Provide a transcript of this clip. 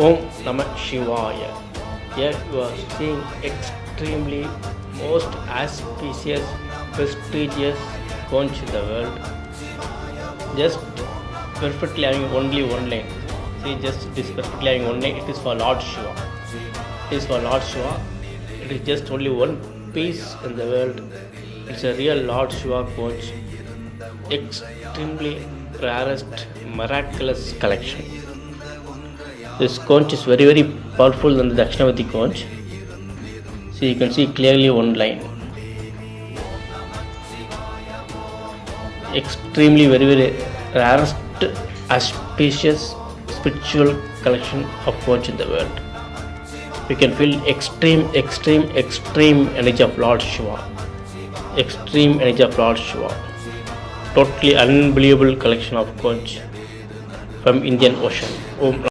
Om Namah Shivaya. Here you are seeing extremely most auspicious, prestigious conch in the world. Just perfectly having only one line. See, just it is perfectly having one line. It is for Lord Shiva. It is for Lord Shiva. It is just only one piece in the world. It's a real Lord Shiva conch. Extremely rarest, miraculous collection. This conch is very, very powerful than the Dakshinavati conch. See, you can see clearly one line. Extremely, very, very rarest, auspicious, spiritual collection of conch in the world. You can feel extreme energy of Lord Shiva. Extreme energy of Lord Shiva. Totally unbelievable collection of conch from Indian Ocean. Om